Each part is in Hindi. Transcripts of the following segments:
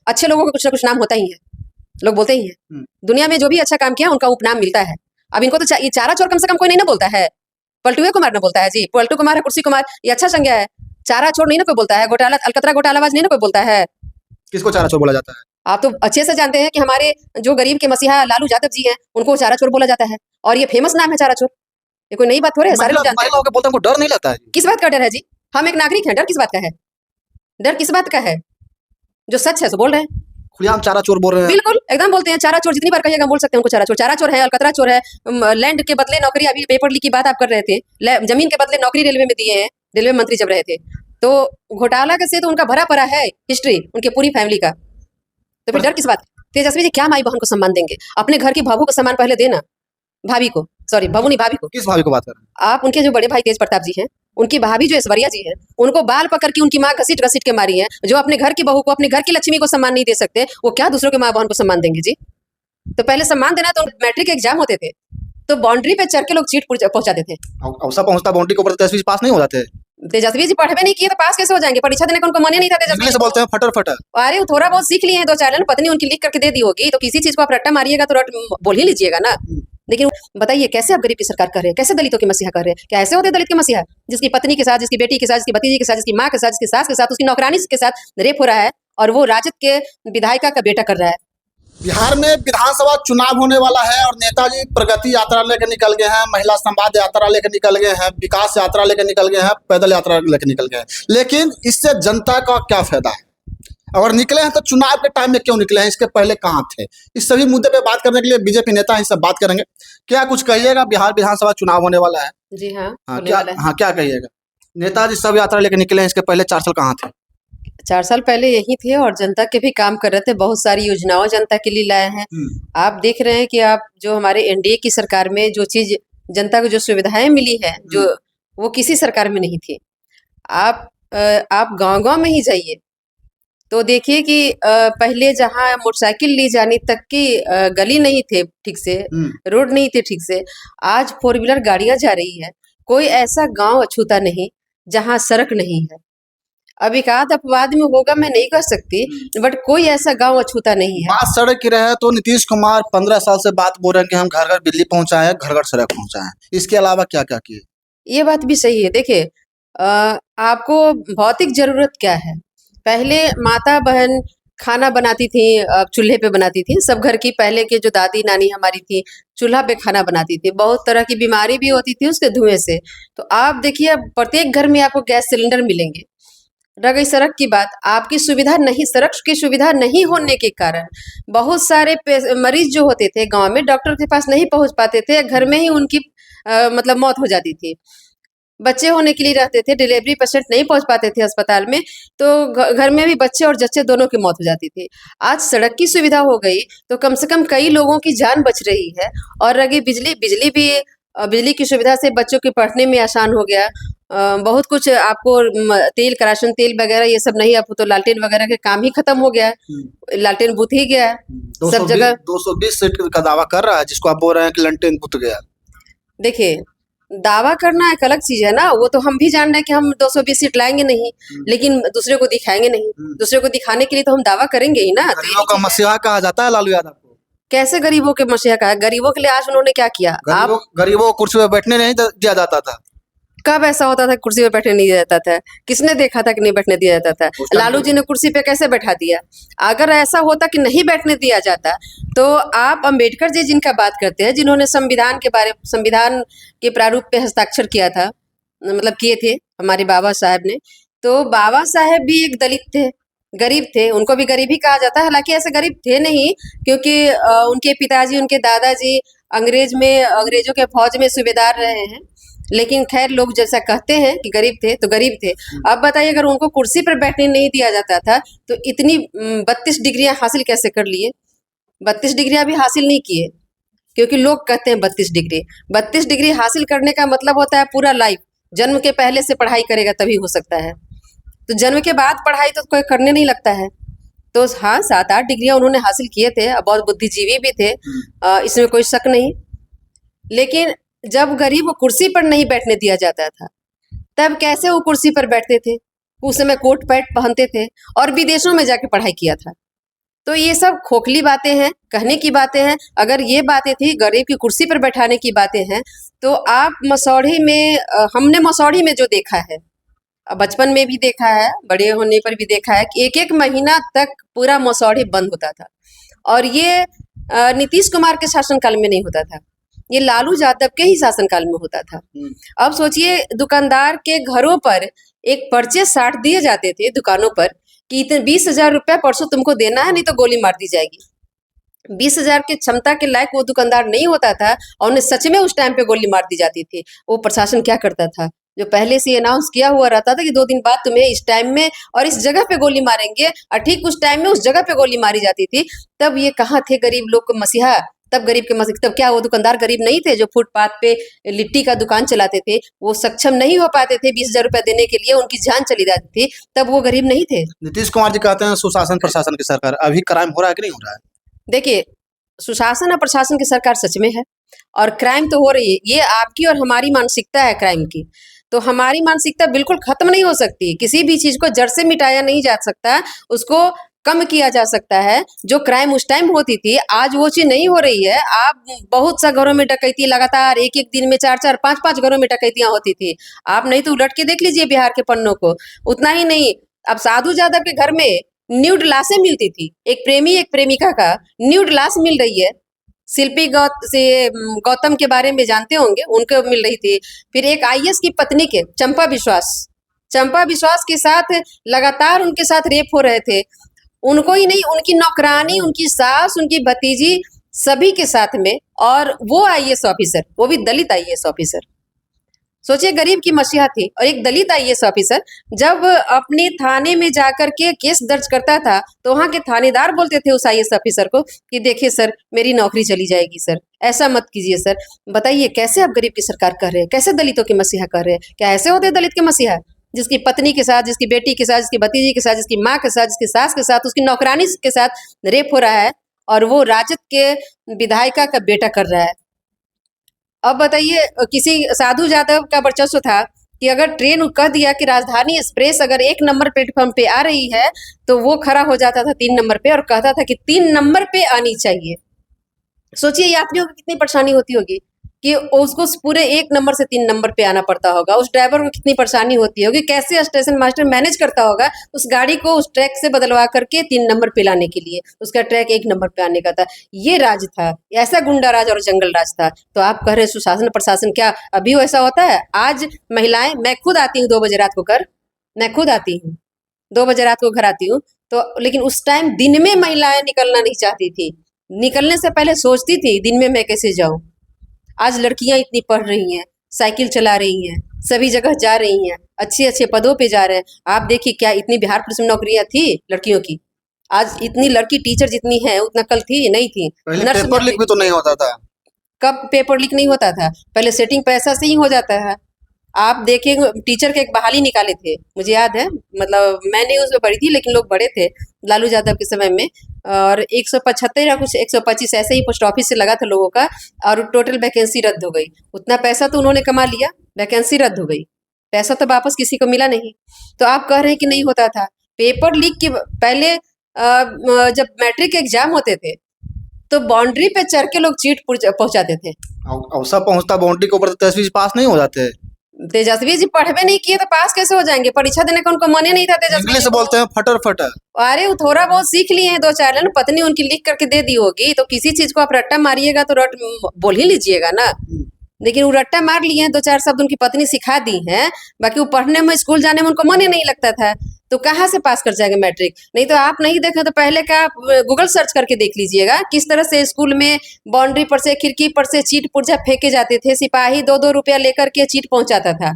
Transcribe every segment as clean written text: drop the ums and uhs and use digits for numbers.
अच्छे लोगों का कुछ ना कुछ नाम होता ही है, लोग बोलते ही हैं। दुनिया में जो भी अच्छा काम किया उनका उपनाम मिलता है। अब इनको तो ये चारा चोर कम से कम कोई नहीं ना बोलता है, पलटुए कुमार ना बोलता है जी, पलटू कुमार है, कुर्सी कुमार, ये अच्छा संज्ञा है। चारा चोर नहीं ना कोई बोलता है, घोटाला अलकतरा घोटालाबाज नहीं ना कोई बोलता है। किसको चारा चोर बोला जाता है? आप तो अच्छे से जानते हैं कि हमारे जो गरीब के मसीहा लालू यादव जी हैं, उनको चारा चोर बोला जाता है, और ये फेमस नाम है चारा चोर। ये कोई नई बात थोड़ी है, सारे लोग जानते हैं। महिलाओं के बोलते हैं, उनको डर नहीं लगता है? किस बात का डर है जी? हम एक नागरिक हैं, डर किस बात का है? डर किस बात का है? जो सच है सो बोल रहे हैं। खुलेआम चारा चोर बोल रहे हैं। बिल्कुल एकदम बोलते हैं, चारा चोर जितनी बार कहिएगा बोल सकते हैं उनको चारा चोर। चारा चोर है, अलकतरा चोर है, लैंड के बदले नौकरी, अभी पेपर लीक की बात आप कर रहे थे, जमीन के बदले नौकरी रेलवे में दिए हैं, रेलवे मंत्री जब रहे थे। तो घोटाला से तो उनका भरा पड़ा है हिस्ट्री, उनके पूरी फैमिली का। तो फिर डर किस बात? तेजस्वी जी क्या माई बहन को सम्मान देंगे? अपने घर की भाभू को सम्मान पहले देना, भाभी को, सॉरी भाभू नहीं, भाभी को। किस भाभी को बात कर रहे हैं आप? उनके जो बड़े भाई तेज प्रताप जी हैं, उनकी भाभी जो ऐश्वर्या जी है, उनको बाल पकड़ के उनकी माँ घसीट घसीट के मारी है। जो अपने घर की बहू को, अपने घर की लक्ष्मी को सम्मान नहीं दे सकते, वो क्या दूसरों के माँ बहन को सम्मान देंगे जी? तो पहले सम्मान देना, तो मैट्रिक एग्जाम होते थे तो बाउंड्री पे चढ़ के लोग सीट पहुंचाते थे। अवसर पहुंचता बाउंड्री के ऊपर, तेजस्वी पास नहीं हो जाते? तेजस्वी जी पढ़े नहीं किए तो पास कैसे हो जाएंगे? परीक्षा देने का उनको मन ही नहीं था। तेजस्वी से बोलते हैं फटर फटर। अरे वो थोड़ा बहुत सीख लिए हैं, 2-4 लाइन पत्नी उनकी लिख करके दे दी होगी, तो किसी चीज को आप रट्टा मारिएगा तो बोल ही लीजिएगा ना। लेकिन बताइए कैसे आप गरीब की सरकार कर रहे हैं? कैसे दलितों के मसीहा कर रहे हैं? क्या ऐसे होते दलित के मसीहा, जिसकी पत्नी के साथ, जिसकी बेटी के साथ, जिसकी भतीजी के साथ, जिसकी माँ के साथ, जिसकी सास के साथ, उसकी नौकरानी के साथ रेप हो रहा है, और वो राजद के विधायिका का बेटा कर रहा है? बिहार में विधानसभा चुनाव होने वाला है और नेताजी प्रगति यात्रा लेकर निकल गए हैं, महिला संवाद यात्रा लेकर निकल गए हैं, विकास यात्रा लेकर निकल गए हैं, पैदल यात्रा लेकर निकल गए हैं। लेकिन इससे जनता का क्या फायदा है? अगर निकले हैं तो चुनाव के टाइम में क्यों निकले हैं, इसके पहले कहाँ थे? इस सभी मुद्दे पे बात करने के लिए बीजेपी नेता इनसे बात करेंगे। क्या कुछ कहिएगा? बिहार विधानसभा चुनाव होने वाला है। जी हाँ, क्या कहिएगा? नेताजी सब यात्रा लेकर निकले हैं, इसके पहले 4 साल कहाँ थे? 4 साल पहले यही थे, और जनता के भी काम कर रहे थे, बहुत सारी योजनाओं जनता के लिए लाए हैं। आप देख रहे हैं कि आप जो हमारे एनडीए की सरकार में जो चीज जनता को जो सुविधाएं मिली है, जो वो किसी सरकार में नहीं थी। आप गांव-गांव में ही जाइए तो देखिए कि पहले जहां मोटरसाइकिल ली जानी तक की गली नहीं थे ठीक से, रोड नहीं थे ठीक से, आज 4 व्हीलर गाड़ियां जा रही है। कोई ऐसा गांव अछूता नहीं जहां सड़क नहीं है। अब एक आध अपवाद में होगा, मैं नहीं कह सकती, बट कोई ऐसा गांव अछूता नहीं है। बात सड़क की रहे तो नीतीश कुमार 15 साल से बात बोल रहे हैं कि हम घर घर बिजली पहुंचाए, घर घर सड़क पहुंचाए। इसके अलावा क्या क्या किए? ये बात भी सही है। देखिए आपको भौतिक जरूरत क्या है? पहले माता बहन खाना बनाती थी, चूल्हे पे बनाती थी। सब घर की पहले के जो दादी नानी हमारी थी, चूल्हा पे खाना बनाती थी। बहुत तरह की बीमारी भी होती थी उसके धुएं से। तो आप देखिए प्रत्येक घर में आपको गैस सिलेंडर मिलेंगे। रह गई सड़क की बात, आपकी सुविधा नहीं, सड़क की सुविधा नहीं होने के कारण बहुत सारे मरीज जो होते थे गांव में, डॉक्टर के पास नहीं पहुंच पाते थे, घर में ही उनकी मतलब मौत हो जाती थी। बच्चे होने के लिए रहते थे, डिलीवरी पेशेंट नहीं पहुंच पाते थे अस्पताल में, तो घर में भी बच्चे और जच्चे दोनों की मौत हो जाती थी। आज सड़क की सुविधा हो गई तो कम से कम कई लोगों की जान बच रही है। और रही बिजली भी, बिजली की सुविधा से बच्चों के पढ़ने में आसान हो गया। बहुत कुछ आपको तेल, कराशन तेल वगैरह ये सब नहीं, अब तो लालटेन वगैरह के काम ही खत्म हो गया है, लालटेन बुझ ही गया है सब जगह। 220 सीट का दावा कर रहा है, जिसको आप बोल रहे हैं कि लालटेन बुझ गया। देखिए दावा करना एक अलग चीज है ना, वो तो हम भी जान रहे हैं कि हम 220 सीट लाएंगे नहीं, लेकिन दूसरे को दिखाएंगे नहीं। दूसरे को दिखाने के लिए तो हम दावा करेंगे ही ना। गरीबों का मसीहा कहा जाता है लालू यादव को। कैसे गरीबों के मसीहा कहा? गरीबों के लिए आज उन्होंने क्या किया? गरीबों को कुर्सी पे बैठने नहीं दिया जाता था। कब ऐसा होता था कुर्सी पे बैठने नहीं दिया जाता था? किसने देखा था कि नहीं बैठने दिया जाता था? लालू जी ने कुर्सी पे कैसे बैठा दिया? अगर ऐसा होता कि नहीं बैठने दिया जाता, तो आप अंबेडकर जी जिनका बात करते हैं, जिन्होंने संविधान के प्रारूप पे हस्ताक्षर किया था, मतलब किए थे हमारे बाबा साहब ने, तो बाबा साहब भी एक दलित थे, गरीब थे, उनको भी गरीब ही कहा जाता है। हालांकि ऐसे गरीब थे नहीं, क्योंकि उनके पिताजी, उनके दादाजी अंग्रेजों के फौज में सूबेदार रहे हैं। लेकिन खैर लोग जैसा कहते हैं कि गरीब थे तो गरीब थे। अब बताइए अगर उनको कुर्सी पर बैठने नहीं दिया जाता था तो इतनी 32 डिग्रियां हासिल कैसे कर लिए? 32 डिग्रियां भी हासिल नहीं किए, क्योंकि लोग कहते हैं 32 डिग्री हासिल करने का मतलब होता है पूरा लाइफ। जन्म के पहले से पढ़ाई करेगा तभी हो सकता है, तो जन्म के बाद पढ़ाई तो कोई करने नहीं लगता है। तो हाँ 7-8 डिग्रियां उन्होंने हासिल किए थे, बहुत बुद्धिजीवी भी थे, इसमें कोई शक नहीं। लेकिन जब गरीब को कुर्सी पर नहीं बैठने दिया जाता था, तब कैसे वो कुर्सी पर बैठते थे? उस समय कोट पैंट पहनते थे और विदेशों में जाके पढ़ाई किया था। तो ये सब खोखली बातें हैं, कहने की बातें हैं। अगर ये बातें थी गरीब की कुर्सी पर बैठाने की बातें हैं, तो आप मसौढ़ी में हमने मसौढ़ी में जो देखा है, बचपन में भी देखा है, बड़े होने पर भी देखा है कि एक एक महीना तक पूरा मसौढ़ी बंद होता था। और ये नीतीश कुमार के शासनकाल में नहीं होता था, ये लालू यादव के ही शासनकाल में होता था। अब सोचिए, दुकानदार के घरों पर एक पर्चे साट दिए जाते थे दुकानों पर कि इतने 20,000 रुपया परसों तुमको देना है, नहीं तो गोली मार दी जाएगी। 20,000 की क्षमता के लायक वो दुकानदार नहीं होता था और उन्हें सच में उस टाइम पे गोली मार दी जाती थी। वो प्रशासन क्या करता था, जो पहले से अनाउंस किया हुआ रहता था कि 2 दिन बाद तुम्हें इस टाइम में और इस जगह पे गोली मारेंगे, और ठीक उस टाइम में उस जगह पे गोली मारी जाती थी। तब ये कहाँ थे गरीब लोग को मसीहा, तब गरीब के मसीहा, तब क्या वो दुकानदार गरीब नहीं थे जो फुटपाथ पे लिट्टी का दुकान चलाते थे? वो सक्षम नहीं हो पाते थे 20,000 रुपया देने के लिए, उनकी जान चली जाती थी, तब वो गरीब नहीं थे। नीतीश कुमार जी कहते हैं सुशासन प्रशासन की सरकार, अभी क्राइम हो रहा है कि नहीं हो रहा है? देखिए, सुशासन और प्रशासन की सरकार सच में है, और क्राइम तो हो रही है। ये आपकी और हमारी मानसिकता है क्राइम की। तो हमारी मानसिकता बिल्कुल खत्म नहीं हो सकती। किसी भी चीज को जड़ से मिटाया नहीं जा सकता, उसको कम किया जा सकता है। जो क्राइम उस टाइम होती थी, आज वो चीज नहीं हो रही है। आप बहुत सा घरों में डकैती लगातार एक एक दिन में 4-4, 5-5 घरों में डकैतियां होती थी। आप नहीं तो उलट के देख लीजिए बिहार के पन्नों को। उतना ही नहीं, अब साधु यादव के घर में न्यूड लाशें मिलती थी। एक प्रेमी एक प्रेमिका का न्यूड लाश मिल रही है। शिल्पी गौतम के बारे में जानते होंगे, उनको मिल रही थी। फिर एक आईएएस की पत्नी के चंपा विश्वास के साथ लगातार उनके साथ रेप हो रहे थे। उनको ही नहीं, उनकी नौकरानी, उनकी सास, उनकी भतीजी, सभी के साथ में, और वो आईएएस ऑफिसर, वो भी दलित आईएएस ऑफिसर। सोचिए, गरीब की मसीहा थी और एक दलित आईएएस ऑफिसर जब अपने थाने में जाकर के केस दर्ज करता था, तो वहां के थानेदार बोलते थे उस आईएएस ऑफिसर को कि देखिए सर, मेरी नौकरी चली जाएगी सर, ऐसा मत कीजिए सर। बताइए कैसे आप गरीब की सरकार कर रहे हैं, कैसे दलितों के मसीहा कर रहे हैं? क्या ऐसे होते हैं दलित के मसीहा, जिसकी पत्नी के साथ, जिसकी बेटी के साथ, जिसकी भतीजी के साथ, जिसकी माँ के साथ, जिसकी सास के साथ, उसकी नौकरानी के साथ रेप हो रहा है, और वो राजद के विधायिका का बेटा कर रहा है? अब बताइए, किसी साधु यादव का वर्चस्व था कि अगर ट्रेन कह दिया कि राजधानी एक्सप्रेस अगर 1 नंबर प्लेटफॉर्म पे आ रही है, तो वो खड़ा हो जाता था 3 नंबर पे और कहता था कि 3 नंबर पे आनी चाहिए। सोचिए यात्रियों को कितनी परेशानी होती होगी कि उसको पूरे 1 नंबर से 3 नंबर पे आना पड़ता होगा। उस ड्राइवर को कितनी परेशानी होती होगी, कैसे स्टेशन मास्टर मैनेज करता होगा उस गाड़ी को उस ट्रैक से बदलवा करके 3 नंबर पे लाने के लिए। उसका ट्रैक 1 नंबर पे आने का था। ये राज था, ऐसा गुंडा राज और जंगल राज था। तो आप कह रहे हैं सुशासन प्रशासन, क्या अभी वैसा होता है? आज महिलाएं, मैं खुद आती हूँ 2 बजे रात को मैं खुद आती हूँ 2 बजे रात को घर आती हूँ, तो लेकिन उस टाइम दिन में महिलाएं निकलना नहीं चाहती थी। निकलने से पहले सोचती थी दिन में मैं कैसे जाऊं। आज लड़कियां इतनी पढ़ रही हैं, साइकिल चला रही हैं, सभी जगह जा रही हैं, अच्छे अच्छे पदों पे जा रहे हैं। आप देखिए, क्या इतनी बिहार पुलिस में नौकरियां थी लड़कियों की? आज इतनी लड़की टीचर जितनी है उतना कल थी नहीं थी। पहले पेपर लीक भी तो नहीं होता था। कब पेपर लीक नहीं होता था? पहले सेटिंग पैसा से ही हो जाता है। आप देखेंगे, टीचर के एक बहाली निकाले थे, मुझे याद है, मतलब मैं न्यूज़ में पढ़ी थी लेकिन लोग बड़े थे लालू यादव के समय में, और 175 या कुछ 125 ऐसे ही पोस्ट ऑफिस से लगा था लोगों का, और टोटल वैकेंसी रद्द हो गई। उतना पैसा तो उन्होंने कमा लिया, वैकेंसी रद्द हो गई, पैसा तो वापस किसी को मिला नहीं। तो आप कह रहे हैं कि नहीं होता था? पेपर लीक के पहले जब मैट्रिक एग्जाम होते थे तो बाउंड्री पे चढ़ के लोग चीट पहुंचाते थे। अवसर पहुंचता बाउंड्री के ऊपर, तो तेजस्वी पास नहीं हो जाते। तेजस्वी जी पढ़वे नहीं किए तो पास कैसे हो जाएंगे? परीक्षा देने का उनको मन ही नहीं था तेजस्वी इंग्लिश जी को। बोलते हैं फटर फटर। अरे वो थोड़ा बहुत सीख लिए हैं 2-4 लाइन, पत्नी उनकी लिख करके दे दी होगी। तो किसी चीज को आप रट्टा मारिएगा तो बोल ही लीजिएगा ना। लेकिन वो रट्टा मार लिए हैं, 2-4 शब्द उनकी पत्नी सिखा दी हैं, बाकी वो पढ़ने में, स्कूल जाने में उनको मन ही नहीं लगता था। तो कहाँ से पास कर जाएंगे मैट्रिक? नहीं तो आप नहीं देखें तो पहले का आप गूगल सर्च करके देख लीजिएगा किस तरह से स्कूल में बाउंड्री पर से, खिड़की पर से चीट पुर्जा फेंके जाते थे। सिपाही 2-2 रुपया लेकर के चीट पहुंचाता था,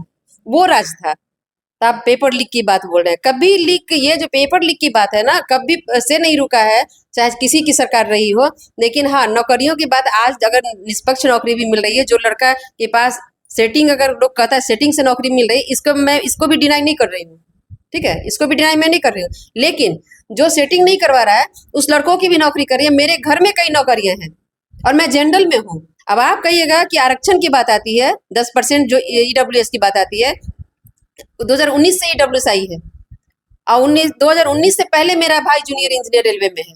वो राज था। तो आप पेपर लीक की बात बोल रहे हैं। कभी लीक, ये जो पेपर लीक की बात है ना, कभी से नहीं रुका है, चाहे किसी की सरकार रही हो। लेकिन हाँ, नौकरियों की बात, आज अगर निष्पक्ष नौकरी भी मिल रही है, जो लड़का के पास सेटिंग, अगर लोग कहता है सेटिंग से नौकरी मिल रही है, मैं इसको भी डिनाई नहीं कर रही हूँ, ठीक है, इसको भी डिनाई मैं नहीं कर रही हूँ। लेकिन जो सेटिंग नहीं करवा रहा है उस लड़कों की भी नौकरी कर रही है। मेरे घर में कई नौकरियां हैं और मैं जनरल में हूँ। अब आप कहिएगा कि आरक्षण की बात आती है, 10% जो ईडब्ल्यूएस की बात आती है, 2019 से ईडब्ल्यूएस आई है, और 2019 से पहले मेरा भाई जूनियर इंजीनियर रेलवे में है।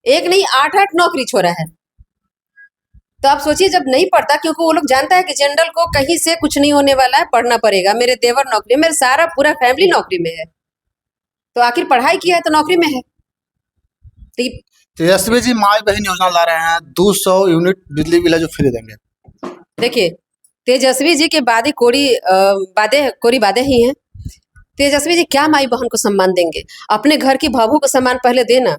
एक नहीं 8-8 नौकरी छोड़ा है। तो आप सोचिए जब नहीं पढ़ता, क्योंकि वो लोग जानता है कि जनरल को कहीं से कुछ नहीं होने वाला है, पढ़ना पड़ेगा। मेरे देवर नौकरी में, मेरे सारा पूरा फैमिली नौकरी में है, तो आखिर पढ़ाई किया है तो नौकरी में है। तो तेजस्वी जी माई बहन योजना ला रहे हैं, 200 यूनिट बिजली बिल है जो फ्री देंगे। देखिए, तेजस्वी जी के बातें कोरी बातें ही हैं। तेजस्वी जी क्या माई बहन को सम्मान देंगे? अपने घर की भाभू को सम्मान पहले देना,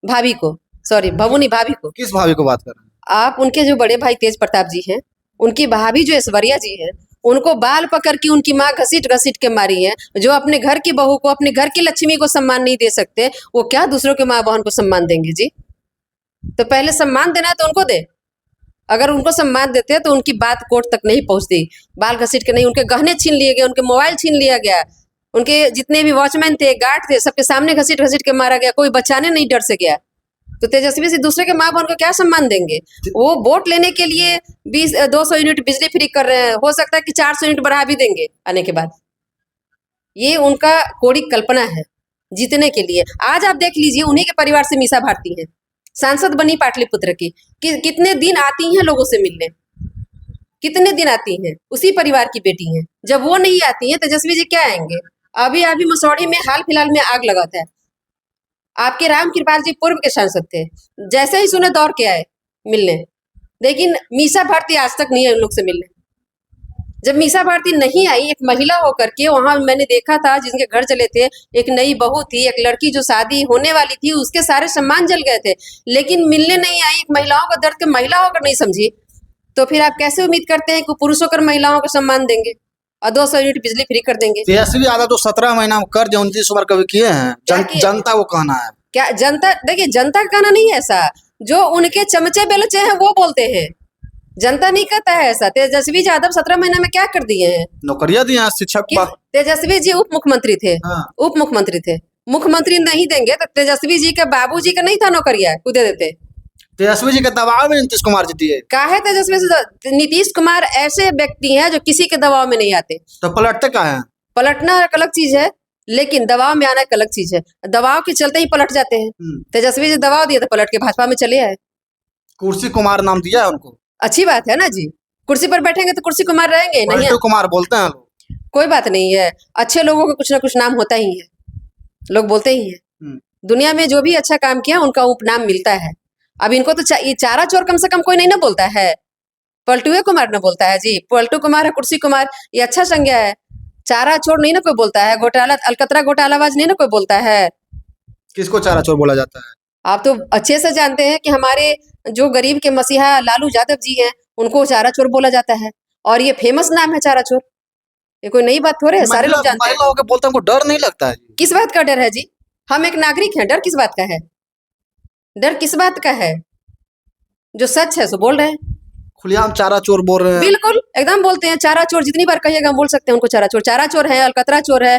भाभी को, सॉरी भाभू नहीं, भाभी को। किस भाभी को बात कर रहे हैं? आप उनके जो बड़े भाई तेज प्रताप जी हैं, उनकी भाभी जो ऐश्वर्या जी हैं, उनको बाल पकड़ के उनकी माँ घसीट घसीट के मारी है। जो अपने घर की बहू को, अपने घर की लक्ष्मी को सम्मान नहीं दे सकते, वो क्या दूसरों के माँ बहन को सम्मान देंगे जी? तो पहले सम्मान देना है तो उनको दे। अगर उनको सम्मान देते तो उनकी बात कोर्ट तक नहीं पहुंचती। बाल घसीट के नहीं, उनके गहने छीन लिए गए, उनके मोबाइल छीन लिया गया, उनके जितने भी वॉचमैन थे, गार्ड थे, सबके सामने घसीट घसीट के मारा गया, कोई बचाने नहीं डर से गया। तो तेजस्वी से दूसरे के माँ बहन को क्या सम्मान देंगे? वो वोट लेने के लिए 200 यूनिट बिजली फ्री कर रहे हैं, हो सकता है कि 400 यूनिट बढ़ा भी देंगे आने के बाद। ये उनका कोड़ी कल्पना है जीतने के लिए। आज आप देख लीजिए, उन्हीं के परिवार से मीसा भारती है, सांसद बनी पाटलिपुत्र की। कितने दिन आती हैं लोगों से मिलने, कितने दिन आती हैं, उसी परिवार की बेटी हैं। जब वो नहीं आती हैं, तेजस्वी जी क्या आएंगे? अभी अभी मसौढ़ी में हाल फिलहाल में आग लगा था। आपके राम कृपाल जी पूर्व के सांसद थे, जैसे ही सुने दौड़ के आए मिलने। लेकिन मीसा भारती आज तक नहीं है उन लोग से मिलने। जब मीसा भारती नहीं आई, एक महिला होकर के, वहां मैंने देखा था जिनके घर चले थे, एक नई बहू थी, एक लड़की जो शादी होने वाली थी, उसके सारे सम्मान जल गए थे, लेकिन मिलने नहीं आई। एक महिलाओं का दर्द के महिला होकर नहीं समझी, तो फिर आप कैसे उम्मीद करते हैं कि पुरुष होकर महिलाओं को सम्मान देंगे और 200 यूनिट बिजली फ्री कर देंगे? तेजस्वी यादव तो 17 महीना में कर 29 उम्र कभी किए हैं। जनता को कहना है क्या? जनता, देखिए जनता का कहना नहीं है ऐसा, जो उनके चमचे बेलचे हैं वो बोलते हैं। जनता नहीं कहता है ऐसा। तेजस्वी यादव 17 महीने में क्या कर दिए हैं? नौकरियां दी हैं शिक्षक। तेजस्वी जी उप मुख्यमंत्री थे। हाँ। उप मुख्यमंत्री थे, मुख्यमंत्री नहीं देंगे तो तेजस्वी जी के बाबूजी का नहीं था नौकरिया, वो दे देते। तेजस्वी जी के दबाव में नीतीश कुमार जी दिए। काहे तेजस्वी से? नीतीश कुमार ऐसे व्यक्ति हैं जो किसी के दबाव में नहीं आते। तो पलटते का है? पलटना एक अलग चीज है, लेकिन दबाव में आना एक अलग चीज है। दबाव के चलते ही पलट जाते हैं। तेजस्वी जी दबाव दिए तो पलट के भाजपा में चले आए। कुर्सी कुमार नाम दिया है उनको। अच्छी बात है ना जी, कुर्सी पर बैठेंगे तो कुर्सी कुमार रहेंगे नहीं? पलटू कुमार बोलते हैं लोग। कोई बात नहीं है, अच्छे लोगों का कुछ ना कुछ नाम होता ही है, लोग बोलते ही है। दुनिया में जो भी अच्छा काम किया उनका उपनाम मिलता है। अब इनको तो ये चारा चोर कम से कम कोई नहीं ना बोलता है, पलटुए कुमार ना बोलता है जी। पलटू कुमार है, कुर्सी कुमार, ये अच्छा संज्ञा है। चारा चोर नहीं ना कोई बोलता है, घोटाला अलकतरा घोटालाबाज नहीं ना कोई बोलता है। किसको चारा चोर बोला जाता है? आप तो अच्छे से जानते हैं कि हमारे जो गरीब के मसीहा लालू यादव जी हैं, उनको चारा चोर बोला जाता है, और ये फेमस नाम है चारा चोर। ये कोई नई बात थोड़े है, सारे लोग जानते हैं। महिलाओं के बोलते हैं, उनको डर नहीं लगता है? किस बात का डर है जी? हम एक नागरिक हैं, डर किस बात का है? डर किस बात का है? जो सच है सो बोल रहे हैं। खुलेआम चारा चोर बोल रहे हैं। बिल्कुल एकदम बोलते हैं चारा चोर, जितनी बार कहिएगा हम बोल सकते हैं उनको चारा चोर। चारा चोर है, अलकतरा चोर है,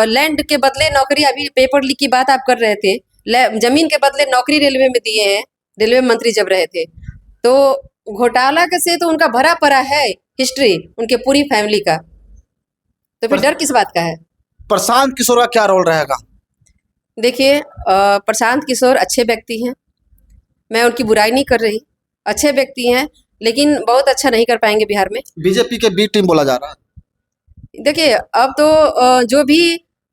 लैंड के बदले नौकरी, अभी पेपर लीक की बात आप कर रहे थे, जमीन के बदले नौकरी रेलवे में दिए हैं, रेलवे मंत्री जब रहे थे। तो घोटाला से तो उनका भरा पड़ा है हिस्ट्री, उनके पूरी फैमिली का। तो फिर डर किस बात का है? प्रशांत किशोर का क्या रोल रहेगा? देखिए, प्रशांत किशोर अच्छे व्यक्ति हैं, मैं उनकी बुराई नहीं कर रही, अच्छे व्यक्ति हैं, लेकिन बहुत अच्छा नहीं कर पाएंगे बिहार में। बीजेपी के बी टीम बोला जा रहा है। देखिए, अब तो जो भी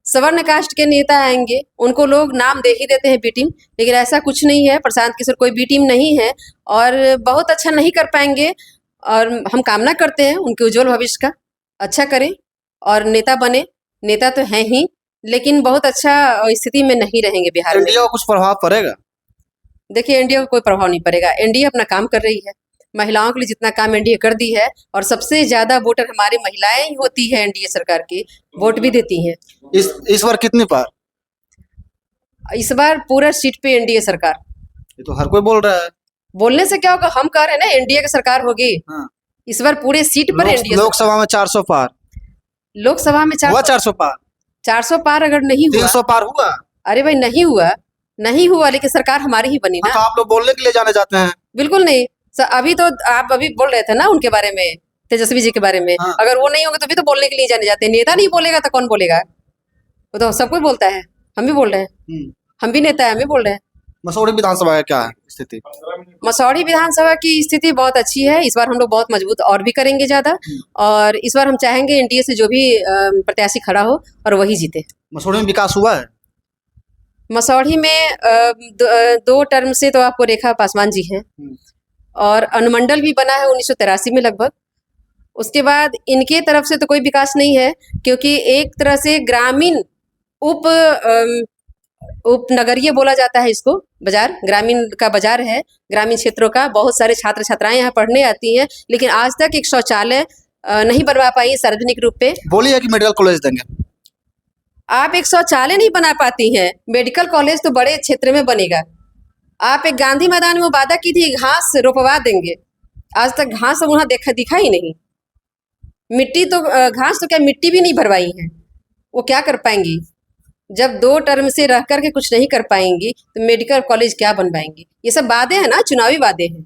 सवर्ण कास्ट के नेता आएंगे उनको लोग नाम दे ही देते हैं बी टीम, लेकिन ऐसा कुछ नहीं है। प्रशांत किशोर कोई बी टीम नहीं है और बहुत अच्छा नहीं कर पाएंगे, और हम कामना करते हैं उनके उज्जवल भविष्य का, अच्छा करें और नेता बने। नेता तो हैं ही, लेकिन बहुत अच्छा स्थिति में नहीं रहेंगे बिहार में। इंडिया को कुछ प्रभाव पड़ेगा? देखिए, एनडीए को कोई प्रभाव नहीं पड़ेगा। एनडीए अपना काम कर रही है, महिलाओं के लिए जितना काम एनडीए कर दी है, और सबसे ज्यादा वोटर हमारी महिलाएं ही होती है, एनडीए सरकार की वोट भी देती हैं। इस बार कितनी पार? इस बार पूरा सीट पे एनडीए सरकार। ये तो हर कोई बोल रहा है। बोलने से क्या होगा, हम कह रहे हैं ना एनडीए की सरकार होगी। हाँ। इस बार पूरे सीट पर एनडीए। लोकसभा में 400 पार। लोकसभा में 400 पार। 400 पार अगर नहीं हुआ, 300 पार हुआ। अरे भाई नहीं हुआ, लेकिन सरकार हमारी ही बनी ना। तो आप लोग बोलने के लिए जाने जाते हैं? बिल्कुल नहीं। अभी तो आप अभी बोल रहे थे ना उनके बारे में, तेजस्वी जी के बारे में। हाँ। अगर वो नहीं होंगे तो भी तो बोलने के लिए जाने जाते हैं। नेता नहीं बोलेगा तो कौन बोलेगा? वो तो सब कोई बोलता है, हम भी बोल रहे हैं, हम भी नेता है, हम भी बोल रहे हैं। मसौढ़ी विधानसभा का क्या है स्थिति? मसौढ़ी विधानसभा की स्थिति बहुत अच्छी है। इस बार हम लोग बहुत मजबूत और भी करेंगे ज़्यादा, और इस बार हम चाहेंगे एनडीए से जो भी प्रत्याशी खड़ा हो और वही जीते। मसौढ़ी में विकास हुआ है? मसौढ़ी में दो टर्म से तो आपको रेखा पासवान जी हैं, और अनुमंडल भी बना है 1983 में लगभग। उसके बाद इनके तरफ से तो कोई विकास नहीं है, क्योंकि एक तरह से ग्रामीण उपनगरीय बोला जाता है इसको, बाजार ग्रामीण का बाजार है, ग्रामीण क्षेत्रों का। बहुत सारे छात्र छात्राएं यहाँ पढ़ने आती हैं, लेकिन आज तक एक शौचालय नहीं बनवा पाई सार्वजनिक रूप पे। बोलिए कि मेडिकल कॉलेज देंगे। आप एक शौचालय नहीं बना पाती हैं, मेडिकल कॉलेज तो बड़े क्षेत्र में बनेगा। आप एक गांधी मैदान में वादा की थी घास रोपवा देंगे, आज तक घास वहाँ दिखा ही नहीं। मिट्टी तो घास तो क्या मिट्टी भी नहीं भरवाई है, वो क्या कर पाएंगी? जब 2 टर्म से रह करके कुछ नहीं कर पाएंगी तो मेडिकल कॉलेज क्या बन पाएंगी? ये सब वादे हैं ना, चुनावी वादे हैं,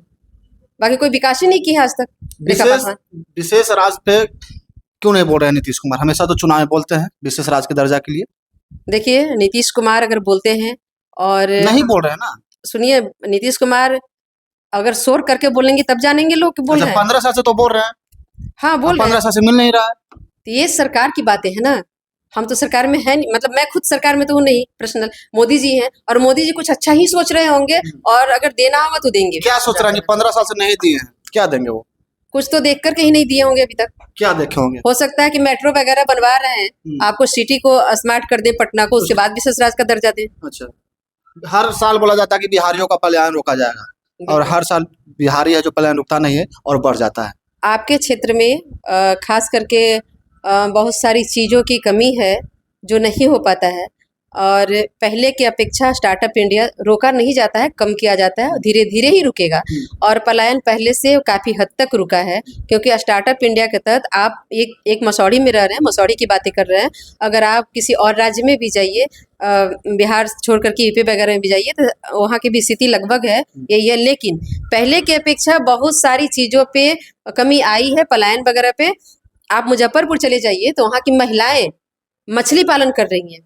बाकी कोई विकास ही नहीं किया आज तक। विशेष राज पे क्यों नहीं बोल रहे हैं नीतीश कुमार? हमेशा तो चुनाव में बोलते हैं विशेष राज के दर्जा के लिए। देखिए, नीतीश कुमार अगर बोलते हैं और नहीं बोल रहे हैं ना। सुनिए, नीतीश कुमार अगर शोर करके बोलेंगे तब जानेंगे लोग कि बोल रहे हैं। 15 साल से तो बोल रहे हैं। हाँ, बोल रहे हैं। 15 साल से मिल नहीं रहा है। तो ये सरकार की बातें हैं ना, हम तो सरकार में है नहीं, मतलब मैं खुद सरकार में तो हूँ नहीं, पर्सनल। मोदी जी हैं, और मोदी जी कुछ अच्छा ही सोच रहे होंगे, और अगर देना होगा तो देंगे। क्या सोच रहे हैं? 15 साल से नहीं दिए हैं, क्या देंगे वो? कुछ तो देख करके ही नहीं दिए होंगे अभी तक। क्या देखे होंगे? हो सकता है कि मेट्रो वगैरह बनवा रहे हैं, आपको सिटी को स्मार्ट कर दे, पटना को, उसके बाद विशेष राज का दर्जा दें। अच्छा, हर साल बोला जाता है कि बिहारियों का पलायन रोका जाएगा, और हर साल बिहारी है जो पलायन रुकता नहीं है और बढ़ जाता है। आपके क्षेत्र में खास करके बहुत सारी चीज़ों की कमी है जो नहीं हो पाता है, और पहले की अपेक्षा स्टार्टअप इंडिया रोका नहीं जाता है, कम किया जाता है, धीरे धीरे ही रुकेगा। और पलायन पहले से काफ़ी हद तक रुका है, क्योंकि स्टार्टअप इंडिया के तहत आप एक मसौढ़ी में रह रहे हैं, मसौढ़ी की बातें कर रहे हैं, अगर आप किसी और राज्य में भी जाइए, बिहार छोड़ करके यूपी वगैरह में भी जाइए, तो वहाँ की भी स्थिति लगभग है यही है। लेकिन पहले की अपेक्षा बहुत सारी चीज़ों पे कमी आई है, पलायन वगैरह पे। आप मुजफ्फरपुर चले जाइए तो वहाँ की महिलाएं मछली पालन कर रही हैं,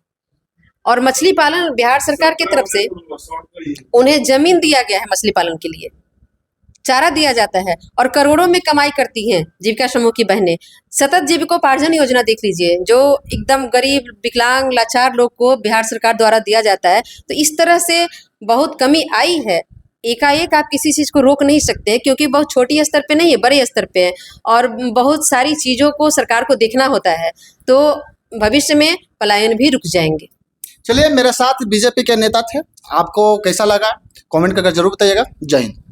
और मछली पालन बिहार सरकार की तरफ से उन्हें जमीन दिया गया है, मछली पालन के लिए चारा दिया जाता है, और करोड़ों में कमाई करती हैं जीविका समूह की बहनें। सतत जीविकोपार्जन योजना देख लीजिए, जो एकदम गरीब, विकलांग, लाचार लोग को बिहार सरकार द्वारा दिया जाता है। तो इस तरह से बहुत कमी आई है। एकाएक आप किसी चीज़ को रोक नहीं सकते, क्योंकि बहुत छोटी स्तर पे नहीं है, बड़े स्तर पे है, और बहुत सारी चीज़ों को सरकार को देखना होता है, तो भविष्य में पलायन भी रुक जाएंगे। चलिए, मेरे साथ बीजेपी के नेता थे, आपको कैसा लगा कमेंट करके जरूर बताइएगा। जय हिंद।